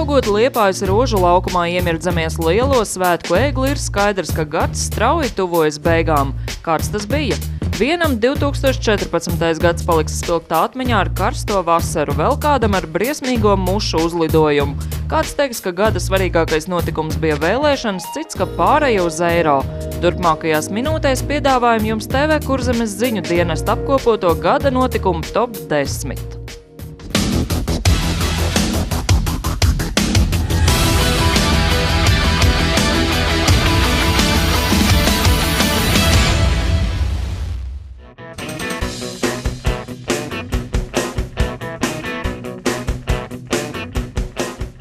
Raugot Liepājas Rožu laukumā iemirdamies lielo svētku egli, ir skaidrs, ka gads strauji tuvojas beigām. Kāds tas bija? Vienam 2014. gads paliks spilgtā atmiņā ar karsto vasaru, vēl kādam ar briesmīgo mušu uzlidojumu. Kāds teiks, ka gada svarīgākais notikums bija vēlēšanas, cits, ka pāreja uz eiro. Turpmākajās minūtēs piedāvājam jums TV Kurzemes ziņu dienesta apkopoto gada notikumu top 10.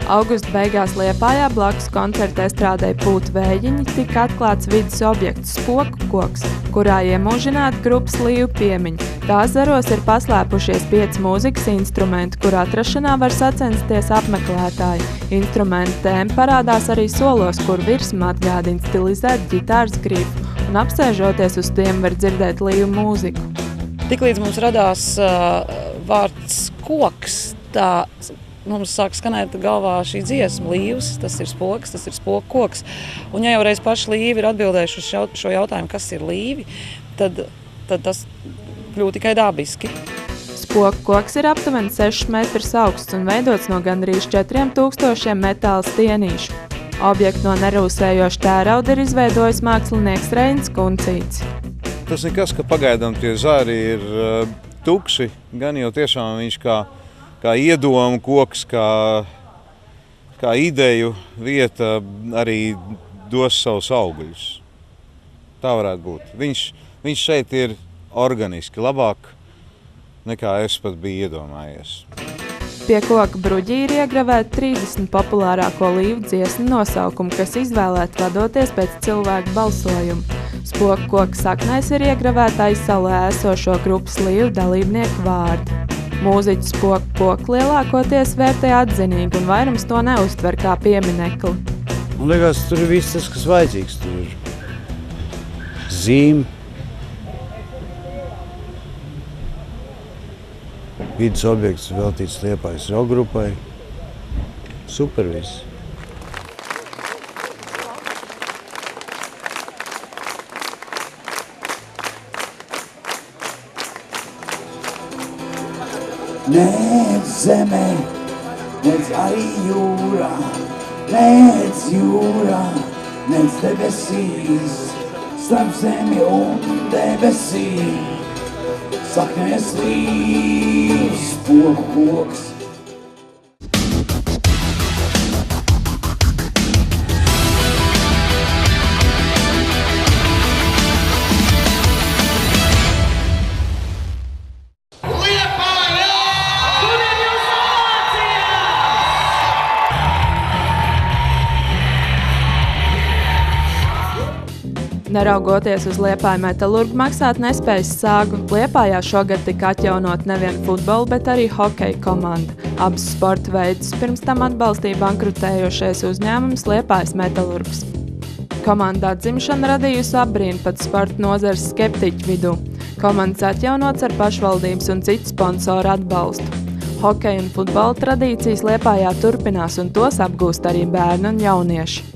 Augusta beigās Liepājā blakus koncerta estrādei Pūtu vējiņi tika atklāts vides objekts Spoku koks, kurā iemūžināta grupas Līvu piemiņa. Tās zaros ir paslēpušies 5 mūzikas instrumenti, kur atrašanā var sacensties apmeklētāji. Instrumentu tēma parādās arī solos, kur virsma atgādina stilizētu ģitāras grifu, un apsēžoties uz tiem var dzirdēt Līvu mūziku. Tiklīdz mums radās vārds koks, tā mums sāk skanēt galvā šī dziesma Līvs, tas ir spoks, tas ir spoku koks. Un ja jau reiz paši Līvi ir atbildējuši uz šo jautājumu, kas ir Līvi, tad tas kļūst tikai dabiski. Spoku koks ir aptuveni 6 metrus augsts un veidots no gandrīz 4000 metāla stienīšu. Objektu no nerūsējoša tērauda ir izveidojis mākslinieks Reinis Kuncīts. Tas nekas, ka pagaidām tie zari ir tukši, gan jau tiešām viņš kā iedomu koks, kā ideju vieta arī dos savus augļus. Tā varētu būt. Viņš šeit ir organiski labāk nekā es pat biju iedomājies. Pie koka bruģī ir iegravēta 30 populārāko Līvu dziesmu nosaukumu, kas izvēlēti vadoties pēc cilvēku balsojuma. Spoku koka saknēs ir iegravēta aizsalē esošo grupas Līvu dalībnieku vārdi. Mūziķis Spoku koku lielākoties vērtē atzinīgi un vairums to neuztver kā pieminekli. Man liekas, tur ir viss tas, kas vajadzīgs. Tur ir zīme, vides objekts veltīts Liepājas rockgrupai. Super viss. Nec zemē, nec arī jūrā, nec jūrā, nec debesīs, starp zemi un debesīm. Saknēs Līvs, spoku koks. Neraugoties uz Liepāju metalurgu maksāt nespējas sāgu, Liepājā šogad tika atjaunot nevien futbola, bet arī hokeja komanda. Abas sporta veidus pirms tam atbalstīja bankrutējošais uzņēmums Liepājas metalurgs. Komandā dzimšana radījusi apbrīnu pat sporta nozares skeptiķu vidū. Komandas atjaunots ar pašvaldības un citu sponsoru atbalstu. Hokeja un futbola tradīcijas Liepājā turpinās un tos apgūst arī bērni un jaunieši.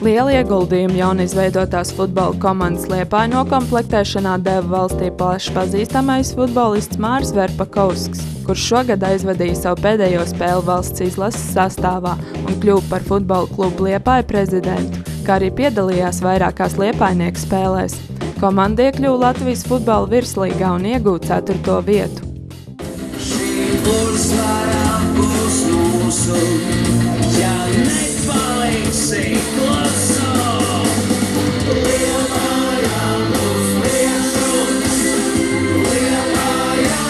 Lielu ieguldījumu jaunizveidotās futbola komandas Liepāja nokomplektēšanā deva valstī plaši pazīstamais futbolists Māris Verpakovskis, kurš šogad aizvadīja savu pēdējo spēli valsts izlases sastāvā un kļuva par futbola klubu Liepāja prezidentu, kā arī piedalījās vairākās liepājnieku spēlēs. Komanda iekļuva Latvijas futbola virslīgā un iegūta 4. vietu. Šī uzvara būs mūsu, ja nepaliksi kluso. Liepājā uz priekšu, Liepājā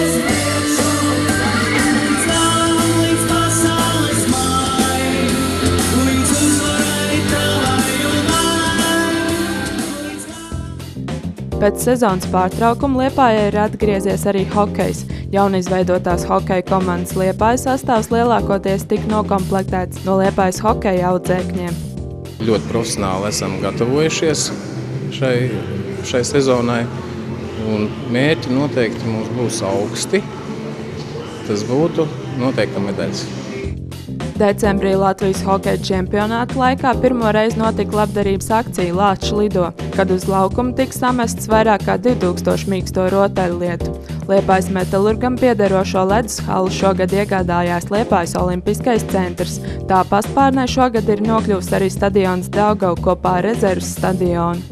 uz priekšu. Līdz pasaules māj, līdz uzvarai tavai un mai. Pēc sezonas pārtraukuma Liepājai ir atgriezies arī hokejs. Jaunizveidotās hokeja komandas Liepājas sastāvs lielākoties tika nokomplektēts no Liepājas hokeja audzēkņiem. Ļoti profesionāli esam gatavojušies šai sezonai un mērķi noteikti mums būs augsti. Tas būtu noteikti medaļas. Decembrī Latvijas hokeja čempionāta laikā pirmo reizi notika labdarības akcija Lāčs lido, kad uz laukumu tika samests vairāk kā 2000 mīksto rotaļlietu. Liepājas Metalurgam piederošo ledus halu šogad iegādājās Liepājas Olimpiskais centrs. Tā paspārnē šogad ir nokļuvis arī stadions Daugava kopā ar rezerves stadionu.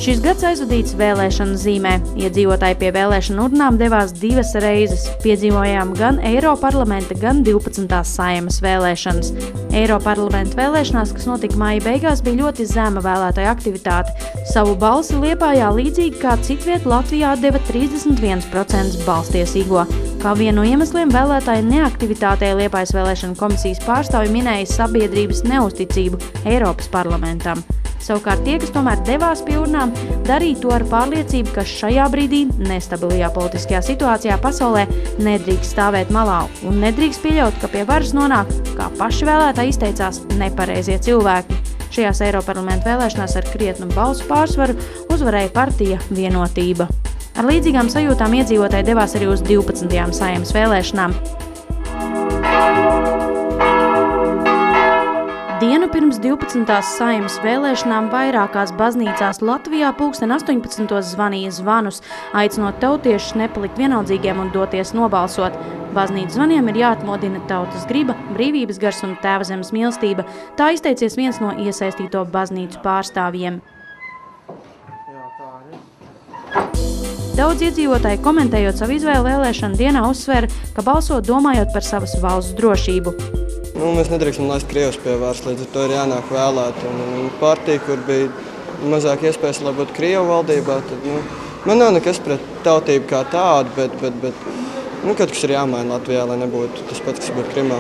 Šis gads aizvadīts vēlēšanu zīmē. Iedzīvotāji pie vēlēšanu urnām devās 2 reizes. Piedzīvojām gan Eiroparlamenta, gan 12. Saeimas vēlēšanas. Eiroparlamenta vēlēšanās, kas notika māja beigās, bija ļoti zema vēlētāja aktivitāte. Savu balsi Liepājā līdzīgi kā citviet Latvijā deva 31% balstiesīgo. Kā vienu no iemesliem vēlētāju neaktivitātei Liepājas vēlēšanu komisijas pārstāvji minēja sabiedrības neusticību Eiropas parlamentam. Savukārt tie, kas tomēr devās pie urnām, darīja to ar pārliecību, ka šajā brīdī nestabilajā politiskajā situācijā pasaulē nedrīkst stāvēt malā un nedrīkst pieļaut, ka pie varas nonāk, kā paši vēlētāji izteicās, nepareizie cilvēki. Šajās Eiroparlamenta vēlēšanās ar krietnu balsu pārsvaru uzvarēja partija Vienotība. Ar līdzīgām sajūtām iedzīvotāji devās arī uz 12. Saeimas vēlēšanām. Dienu pirms 12. Saeimas vēlēšanām vairākās baznīcās Latvijā pulksten 18. zvanīja zvanus, aicinot tautiešus nepalikt vienaldzīgiem un doties nobalsot. Baznīcas zvaniem ir jāatmodina tautas griba, brīvības gars un Tēva zemes mīlestība. Tā izteicies viens no iesaistīto baznīcu pārstāvjiem. Daudz iedzīvotāji, komentējot savu izvēli vēlēšanu dienā, uzsver, ka balso domājot par savas valsts drošību. Mēs nedrīkstam laist Krievus pie varas, līdz ar to ir jānāk vēlēt. Un partija, kur bija mazāk iespējas, lai būtu Krievu valdībā, tad man nav nekas pret tautību kā tādu, bet kaut kas ir jāmaina Latvijā, lai nebūtu tas pats, kas būtu Krimā.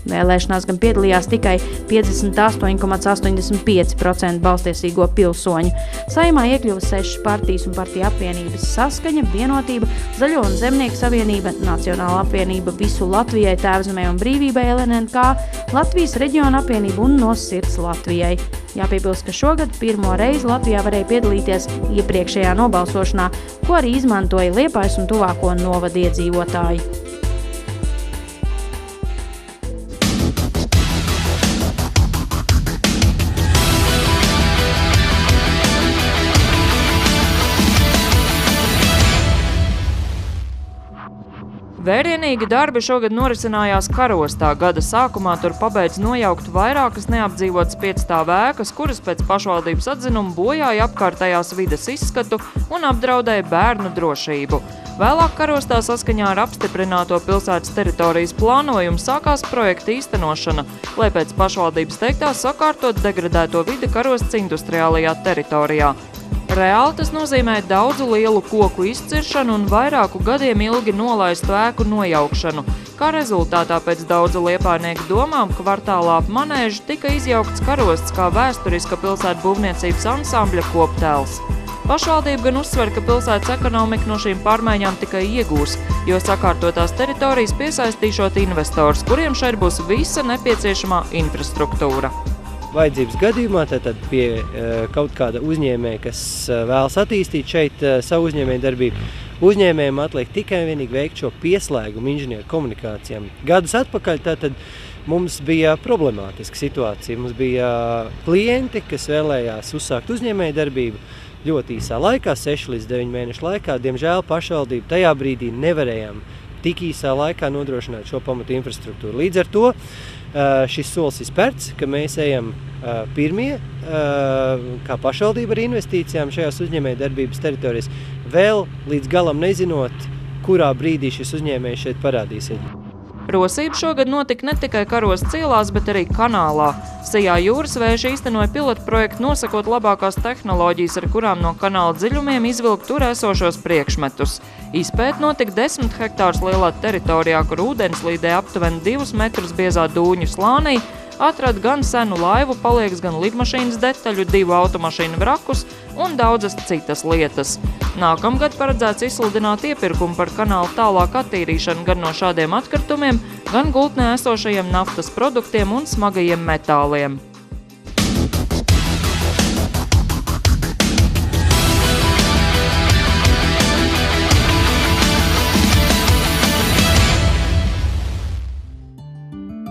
Vēlēšanās gan piedalījās tikai 58,85% balstiesīgo pilsoņu. Saeimā iekļuva 6 partijas un partija apvienības Saskaņa, Vienotība, Zaļo un Zemnieku savienība, Nacionāla apvienība Visu Latvijai, Tēvzemei un brīvībai LNNK, Latvijas reģiona apvienība un No sirds Latvijai. Jāpiebilst, ka šogad pirmo reizi Latvijā varēja piedalīties iepriekšējā nobalsošanā, ko arī izmantoja Liepājas un tuvāko novadu iedzīvotāji. Vērienīgi darbi šogad norisinājās Karostā. Gada sākumā tur pabeidz nojaukt vairākas neapdzīvotas 5-stāvu ēkas, kuras pēc pašvaldības atzinuma bojāja apkārtējās vides izskatu un apdraudēja bērnu drošību. Vēlāk Karostā saskaņā ar apstiprināto pilsētas teritorijas plānojumu sākās projekta īstenošana, lai pēc pašvaldības teiktā sakārtot degradēto vidi Karostas industriālajā teritorijā. Reāli tas nozīmē daudzu lielu koku izciršanu un vairāku gadiem ilgi nolaistu ēku nojaukšanu. Kā rezultātā pēc daudzu liepājnieku domām kvartālā ap manēžu tika izjaukts Karosts kā vēsturiska pilsētu būvniecības ansambļa koptēls. Pašvaldība gan uzsver, ka pilsētas ekonomika no šīm pārmaiņām tikai iegūs, jo sakārtotās teritorijas piesaistīšot investors, kuriem šeit būs visa nepieciešamā infrastruktūra. Vajadzības gadījumā tad pie kaut kāda uzņēmēja, kas vēlas attīstīt šeit savu uzņēmēju darbību, uzņēmējiem atliek tikai un vienīgi veikt šo pieslēgumu inženieru komunikācijām. Gadus atpakaļ tātad mums bija problemātiska situācija. Mums bija klienti, kas vēlējās uzsākt uzņēmēju darbību ļoti īsā laikā, 6 līdz 9 mēnešu laikā. Diemžēl pašvaldība tajā brīdī nevarējām tik īsā laikā nodrošināt šo pamatu infrastruktūru. Līdz ar to šis solis ir spērts, ka mēs ejam pirmie, kā pašvaldība ar investīcijām šajās uzņēmēju darbības teritorijas, vēl līdz galam nezinot, kurā brīdī šis uzņēmējs šeit parādīsies. Rosība šogad notika ne tikai Karostas ielās, bet arī kanālā. Sijā jūras vējš īstenoja pilotprojektu nosakot labākās tehnoloģijas, ar kurām no kanāla dziļumiem izvilkt tur esošos priekšmetus. Izpēt notika 10 hektārus lielā teritorijā, kur ūdens līdē aptuveni 2 metrus biezā dūņu slānī, atrada gan senu laivu paliekas, gan lidmašīnas detaļu, 2 automašīnu vrakus un daudzas citas lietas. Nākamgad paredzēts izsludināt iepirkumu par kanālu tālāk attīrīšanu gan no šādiem atkritumiem, gan gultnē esošajiem naftas produktiem un smagajiem metāliem.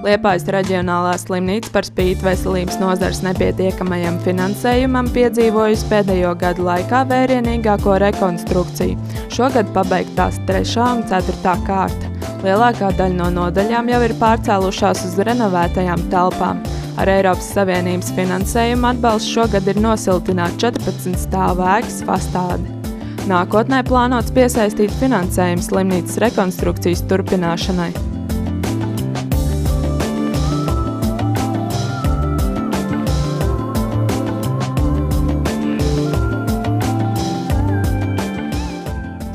Liepājas reģionālā slimnīca par spīti veselības nozares nepietiekamajam finansējumam piedzīvojusi pēdējo gadu laikā vērienīgāko rekonstrukciju. Šogad pabeigtās 3. un 4. kārta. Lielākā daļa no nodaļām jau ir pārcēlušās uz renovētajām telpām. Ar Eiropas Savienības finansējumu atbalsts šogad ir nosiltināt 14 stāvu ēkas fastādi. Nākotnē plānots piesaistīt finansējumu slimnīcas rekonstrukcijas turpināšanai.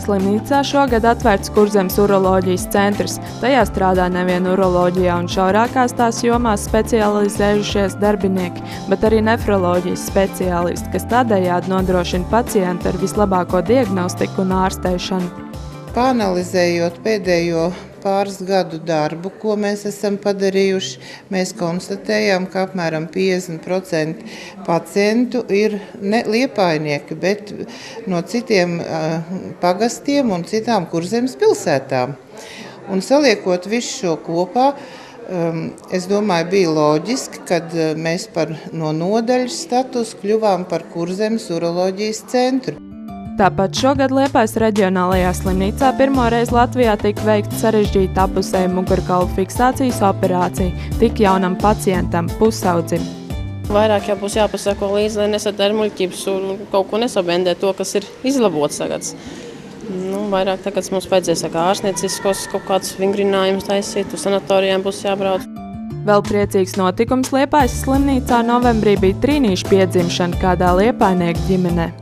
Slimnīcā šogad atvērts Kurzemes uroloģijas centrs. Tajā strādā nevien uroloģijā un šaurākās tās jomās specializējušies darbinieki, bet arī nefroloģijas speciālisti, kas tādējādi nodrošina pacientu ar vislabāko diagnostiku un ārstēšanu. Pāanalizējot pēdējo pāris gadu darbu, ko mēs esam padarījuši, mēs konstatējām, ka apmēram 50% pacientu ir ne liepājnieki, bet no citiem pagastiem un citām Kurzemes pilsētām. Un saliekot visu šo kopā, es domāju, bija loģiski, kad mēs no nodaļas status kļuvām par Kurzemes uroloģijas centru. Tāpat šogad Liepājas reģionālajā slimnīcā pirmoreiz Latvijā tika veikta sarežģīta apusēja mugurkaulu fiksācijas operācija tik jaunam pacientam, pusaudzim. Vairāk jau būs jāpasako līdzi, lai nesadara muļķības un kaut ko nesabendē to, kas ir izlabots tagad. Vairāk tagad mums vajadzēs ārstnieciskos kaut kādus vingrinājumus taisīt, uz sanatorijām būs jābrauc. Vēl priecīgs notikums Liepājas slimnīcā novembrī bija trīnīšu piedzimšana kādā liepājnieku ģimenē.